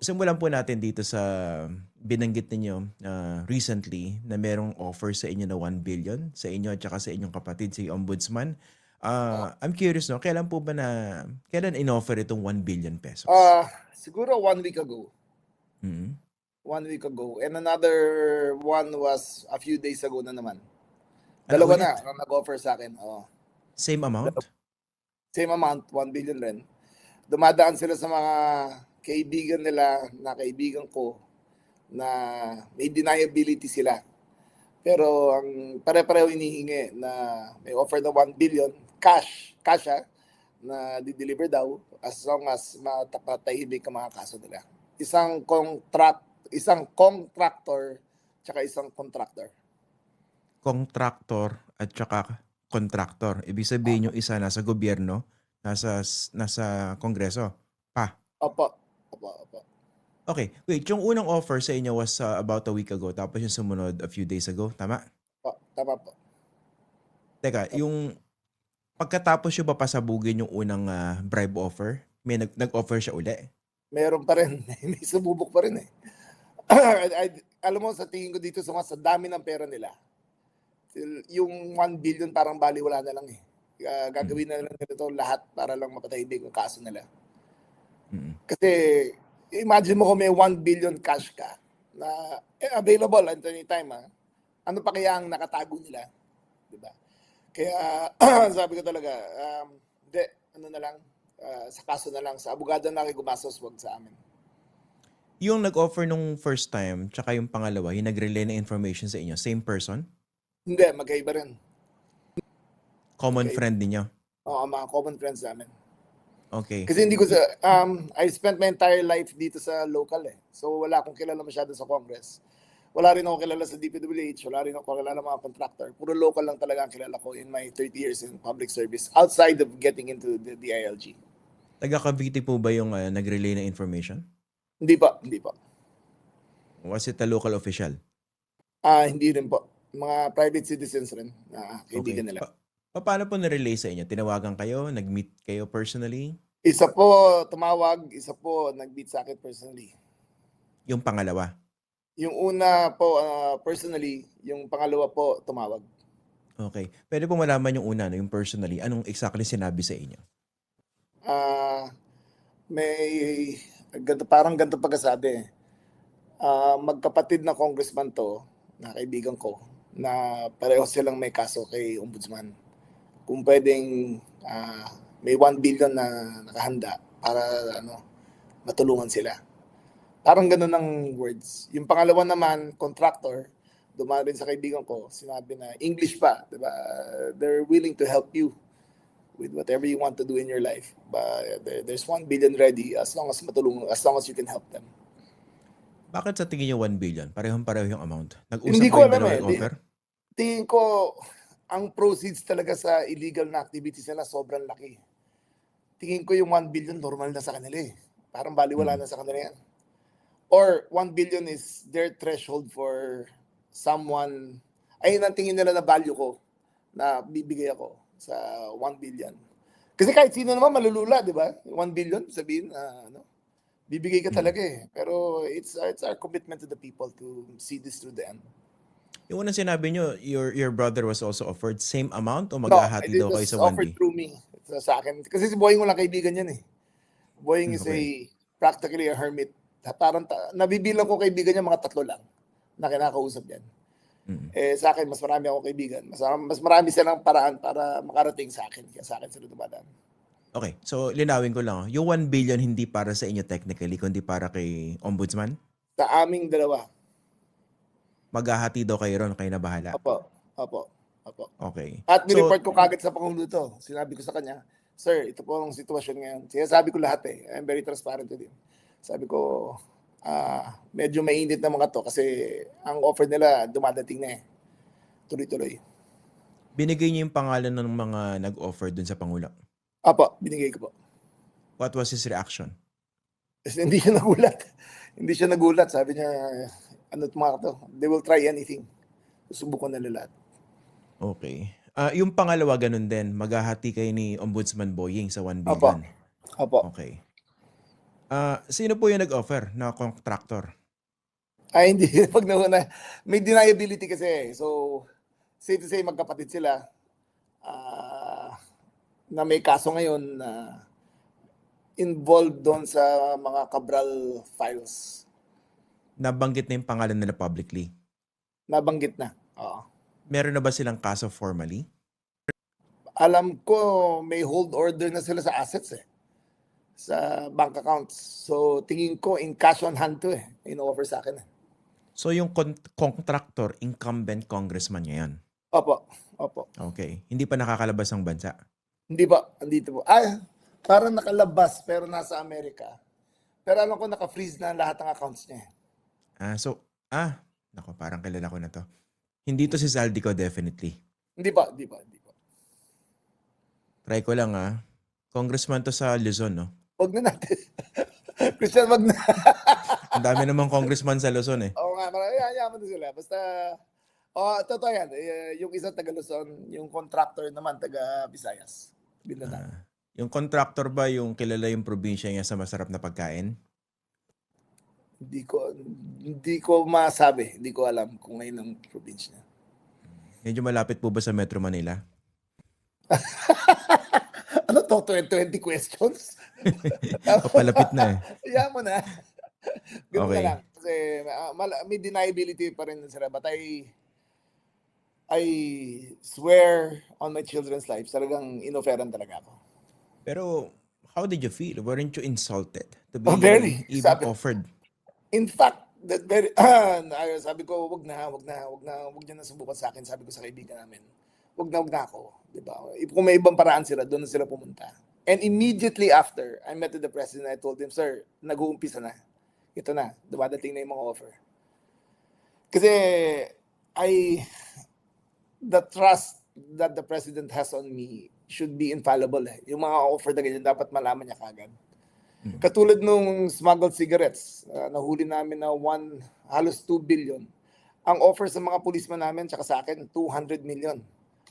Simulan po natin dito sa binanggit ninyo recently na merong offer sa inyo na 1 billion sa inyo at saka sa inyong kapatid, si Ombudsman. Ah, I'm curious, no, kailan in-offer itong 1 billion pesos? siguro 1 week ago. Mhm. 1 week ago. And another one was a few days ago na naman. Ano Dalawa na ulit? ang nag-offer sa akin. Same amount? Same amount, 1 billion rin. Dumadaan sila sa mga kaibigan nila na kaibigan ko na may deniability sila. Pero ang pare-pareho inihingi na may offer na 1 billion cash na di-deliver daw as long as matahimik ang mga kaso nila. Isang contractor tsaka isang contractor. Contractor at saka contractor. Ibig sabihin yung isa nasa gobyerno, nasa kongreso pa. Opo. Opo. Okay, wait, yung unang offer sa inyo was about a week ago tapos yung sumunod a few days ago, tama? Tama po. Teka, yung pagkatapos nyo ba pasabugin yung unang bribe offer, may nag-offer siya uli? Meron pa rin. May sumubok pa rin eh. Alam mo, sa tingin ko dito sa dami ng pera nila, yung 1 billion parang baliwala na lang eh. Gagawin na lang nila ito lahat para lang mapatahimik ang kaso nila. Mm. Kasi imagine mo kung may 1 billion cash ka na available at any time, ano pa kaya ang nakatago nila? Diba? Kaya sabi ko talaga, hindi, ano na lang, sa kaso na lang, sa abogado na kayo gumastos, wag sa amin. Yung nag-offer nung first time, tsaka yung pangalawa, yung nag-relay ng information sa inyo, same person? Hindi, magkaiba rin. Common Magkaiba. friend ninyo? Oo, mga common friends namin. Okay. Kasi hindi ko I spent my entire life dito sa local eh. So wala akong kilala masyado sa Congress. Wala rin ako kilala sa DPWH, wala rin ako kilala mga contractor. Puro local lang talaga ang kilala ko in my 30 years in public service outside of getting into the DILG. Taga Cavite po ba yung nag-relay ng information? Hindi pa. Was it a local official? Hindi rin po. Mga private citizens rin na Okay. kaibigan nila. Paano po na-relay sa inyo? Tinawagan kayo? Nag-meet kayo personally? Isa po tumawag, isa po nag-meet sa akin personally. Yung pangalawa? Yung una po personally, yung pangalawa po tumawag. Okay. Pwede po malaman yung una, no, yung personally, anong exactly sinabi sa inyo? May parang ganito pagkasabi. Magkapatid na congressman to, na kaibigan ko, na pareho silang may kaso kay Ombudsman. Kung pwedeng may 1 billion na nakahanda para matulungan sila. Parang ganun ang words. Yung pangalawa naman, contractor, dumaan rin sa kaibigan ko, sinabi na English pa, diba? They're willing to help you with whatever you want to do in your life. But there's 1 billion ready as long as you can help them. Bakit sa tingin niyo 1 billion? Parehong-pareho yung amount. Nag-usap Hindi ba ko yung alam dalawa eh. nag-offer? Tingin ko, ang proceeds talaga sa illegal na activities nila sobrang laki. Tingin ko yung 1 billion normal na sa kanila eh. Parang baliwala na sa kanila yan. Or 1 billion is their threshold for someone, ayun ang tingin nila na value ko na bibigay ako sa 1 billion. Kasi kahit sino naman malulula, di ba? 1 billion, sabihin, bibigay ka talaga eh. Pero it's our commitment to the people to see this through the end. Yung unang sinabi nyo, your brother was also offered same amount o No, maghahati it daw kayo was sa offered 1B? through me sa akin. Kasi si Boying walang kaibigan yan eh. Boying is Okay. practically a hermit. Parang nabibilang ko kaibigan niya mga 3 lang na kinakausap yan. Sa akin, mas marami akong kaibigan. Mas marami silang paraan para makarating sa akin. Kaya sa akin sila dumadaan. Okay, so linawin ko lang. Yung 1 billion hindi para sa inyo technically, kundi para kay Ombudsman? Sa aming dalawa. Maghahati daw kayo ron, kayo na bahala. Opo. Okay. At So, nireport ko kagad sa Pangulo to. Sinabi ko sa kanya, Sir, ito po ang sitwasyon ngayon. Sabi ko lahat eh. I'm very transparent with him. Sabi ko, medyo mainit na mga to kasi ang offer nila dumadating na eh. Tuloy-tuloy. binigay niyo yung pangalan ng mga nag-offer dun sa Pangulo. Apo, binigay ko po. What was his reaction? Kasi hindi siya nagulat. Sabi niya, ano mga to? They will try anything. Susubukan nila lahat. Okay. Yung pangalawa ganun din, maghahati kayo ni Ombudsman Boying sa 1 billion. Opo. Okay. Sino po yung nag-offer na contractor? Ay, hindi. Pag nauna, may deniability kasi. So, safe to say, magkapatid sila. Na may kaso ngayon na involved doon sa mga Cabral files. Nabanggit na yung pangalan nila publicly. Nabanggit na. Oo. Meron na ba silang kaso formally? Alam ko may hold order na sila sa assets sa bank accounts. So tingin ko in cash on hand to in-offer sa akin. So yung contractor, incumbent congressman niya yan? Opo. Okay. Hindi pa nakakalabas ng bansa? Hindi ba? Andito po. Parang nakalabas pero nasa Amerika. Pero alam ko naka-freeze na lahat ng accounts niya. Nako, parang kilala ko na to. Hindi to si Zaldico definitely. Hindi pa. Try ko lang Congressman to sa Luzon, no? Wag na natin. Christian, wag na. Ang dami namang congressman sa Luzon eh. Oo nga, yaman na sila. Basta, totoo yan. Yung isang taga Luzon, yung contractor naman taga Visayas. Binanang. Yung contractor ba yung kilala yung probinsya niya sa masarap na pagkain? Hindi ko masabi. Hindi ko alam kung ngayon ang probinsya. Medyo malapit po ba sa Metro Manila? Ano to? 20 questions? Papalapit na eh. Kaya mo na. Ganun Okay. na lang. Kasi may deniability pa rin sila. But I swear on my children's lives, talagang inoferan talaga ako. Pero how did you feel? Weren't you insulted to be Very. even offered? In fact, that very sabi ko, wag niyo na subukan sa akin, sabi ko sa kaibigan namin. Wag na ako, 'di ba? Kung may ibang paraan sila, doon na sila pumunta. And immediately after, I met with the president, I told him, "Sir, nag-uumpisa na. Ito na, dumadating na yung mga offer." Kasi the trust that the president has on me should be infallible. Yung mga offer na ganyan, dapat malaman niya kagad. Katulad nung smuggled cigarettes, nahuli namin na halos 2 billion. Ang offer sa mga policeman namin, tsaka sa akin, 200 million.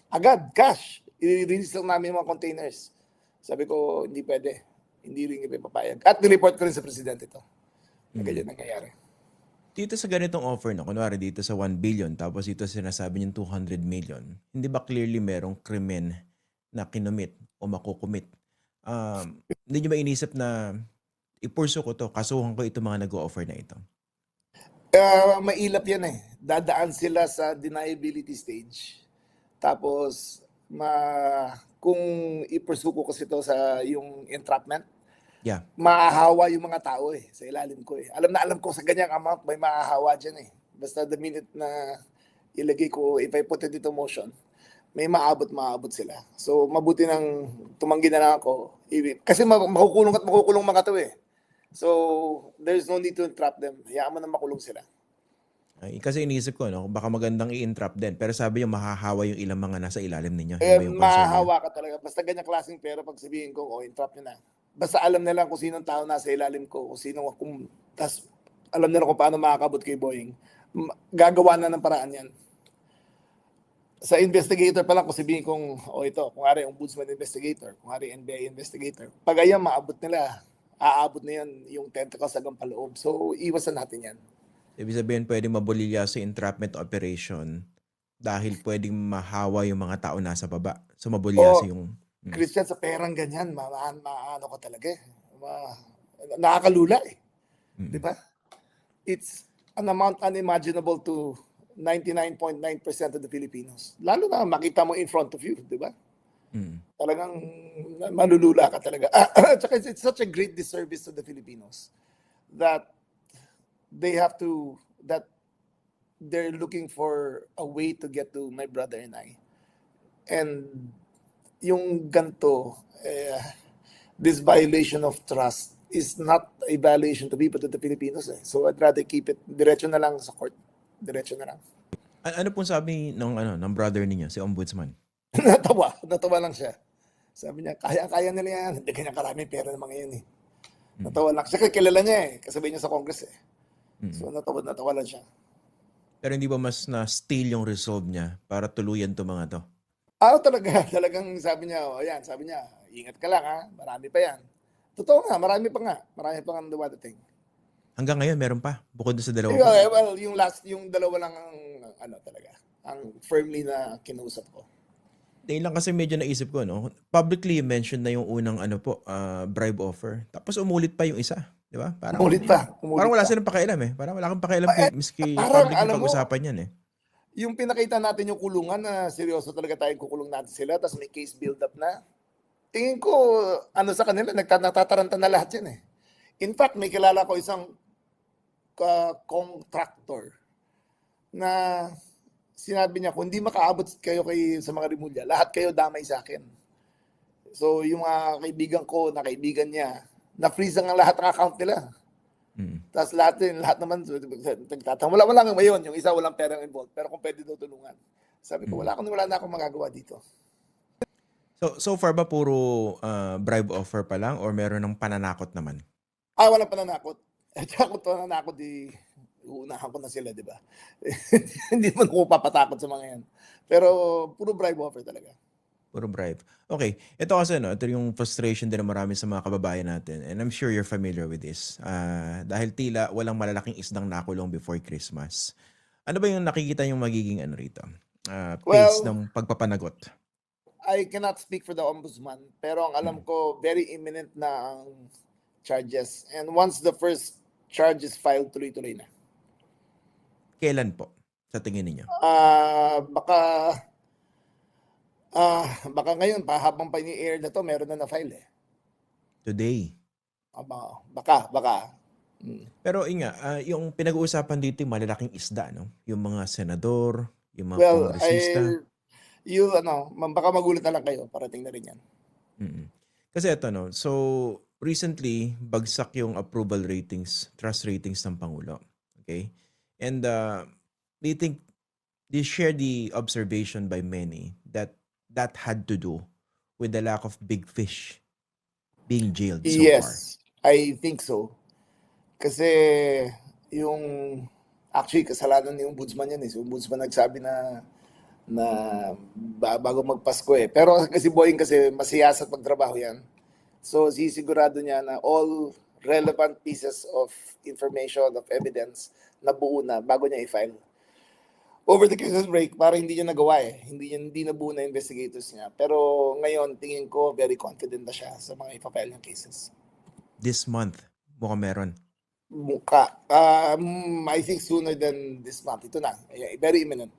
Agad, cash. I-release lang namin yung mga containers. Sabi ko, hindi pwede. Hindi rin ipapayag. At nireport ko rin sa presidente ito. Na ganyan nangyayari. Dito sa ganitong offer, no, kunwari dito sa 1 billion, tapos dito sinasabi niyong 200 million, hindi ba clearly merong krimen na kinumit o makukumit? Hindi niyo ba inisip na ipurso ko to, kasuhan ko ito mga nag-o-offer na ito? Mailap yan Dadaan sila sa deniability stage. Tapos, kung ipursu ko kasi ito sa yung entrapment, maahawa yung mga tao sa ilalim ko Alam ko sa ganyang amount may maahawa dyan Basta the minute na ilagay ko, if I put it into motion, may maabot sila. So mabuti nang tumanggi na lang ako. Kasi makukulong mga to So there's no need to entrap them. Hayaan mo na makulong sila. Kasi iniisip ko, no, baka magandang i-entrap din. Pero sabi niyo mahahawa yung ilang mga nasa ilalim ninyo. Mahahawa ka talaga. Basta ganyang klaseng pera, pag sabihin ko, entrap nyo na. Basta alam nila kung sinong tao nasa ilalim ko, tas alam nila kung paano makakabot kay Boying. Gagawa na ng paraan yan. Sa investigator pa lang, kung sabihin kong, ito, kung ari ombudsman investigator, kung ari NBI investigator, pag ayan, aabot na yan yung tentacles hanggang paloob. So, iwasan natin yan. Ibig sabihin, pwedeng mabulilya sa entrapment operation dahil pwedeng mahawa yung mga tao nasa baba. So, mabulya yung... Christian, sa perang ganyan, maano ka talaga nakakalula Di ba? It's an amount unimaginable to 99.9% of the Filipinos. Lalo na makita mo in front of you, di ba? Talagang malulula ka talaga. Tsaka it's such a great disservice to the Filipinos that they're looking for a way to get to my brother and I. And yung ganito, this violation of trust is not a violation to people, to the Filipinos So I'd rather keep it diretso na lang sa court. Diretso na lang. Ano pong sabi ng brother niyo, si Ombudsman? Natawa lang siya. Sabi niya, kaya nila yan. Hindi kanya karami pera ng mga yan Natawa lang. Kasi kilala niya kasabay niya sa Congress So natawa lang siya. Pero hindi ba mas na-steal yung resolve niya para tuluyan to mga to? Talagang sabi niya, ingat ka lang marami pa yan. Totoo nga, marami pa nga dumadating. Hanggang ngayon meron pa, bukod dun sa dalawa po? Well, yung dalawa lang ang talaga, ang firmly na kinausap ko. Yun lang kasi medyo naisip ko, no? Publicly you mentioned na yung unang bribe offer. Tapos umulit pa yung isa, di ba? Parang Umulit pa. wala silang pakialam eh. Parang wala kang pakialam miski Parang public yung alam mo, pag-usapan yan eh. yung pinakita natin yung kulungan na seryoso talaga tayong kukulong natin sila, tapos may case build-up na. Tingin ko, sa kanila, natataranta na lahat yan eh. In fact, may kilala ko isang contractor na sinabi niya, kung hindi makaabot kayo sa mga Rimulya, lahat kayo damay sa akin. So, yung mga kaibigan ko, na kaibigan niya, na-freeze ang lahat ng account nila. Tapos lahat naman, wala nga ngayon, yung isa walang perang involved, pero kung pwede daw tulungan. Sabi ko, wala na akong magagawa dito. So far ba puro bribe offer pa lang or meron ng pananakot naman? Walang pananakot. Kaya kung pananakot, uunahan ko na sila, di ba? Hindi man ko papatakot sa mga yan. Pero puro bribe offer talaga. Puro bribe. Okay. Ito kasi, ito yung frustration din ng marami sa mga kababayan natin. And I'm sure you're familiar with this. Dahil tila walang malalaking isdang nakulong before Christmas. Ano ba yung nakikita yung magiging rito? Pace ng pagpapanagot? I cannot speak for the ombudsman. Pero ang alam ko, very imminent na ang charges. And once the first charge is filed, tuloy-tuloy na. Kailan po, sa tingin ninyo? Baka ngayon, habang pa ni-air na to, meron na na-file eh. Today? Baka. Pero yung pinag-uusapan dito yung malalaking isda, no? Yung mga senador, yung mga kongresista. Baka magulat na lang kayo, parating na rin yan. Kasi ito, no? So, recently, bagsak yung approval ratings, trust ratings ng Pangulo. Okay? And do you share the observation by many that had to do with the lack of big fish being jailed so far? Yes, I think so. Kasi actually kasalanan ni Ombudsman yan eh. So, Ombudsman nagsabi na bago magpasko eh. Pero kasi Boying kasi masiyasat magtrabaho yan. So sisigurado niya na all relevant pieces of information, of evidence na buo na bago niya i-file. Over the Christmas break, parang hindi niya nagawa eh. Hindi na buo na investigators niya. Pero ngayon, tingin ko, very confident na siya sa mga ipapile niyang cases. This month, mukhang meron. I think sooner than this month. Ito na. Very imminent.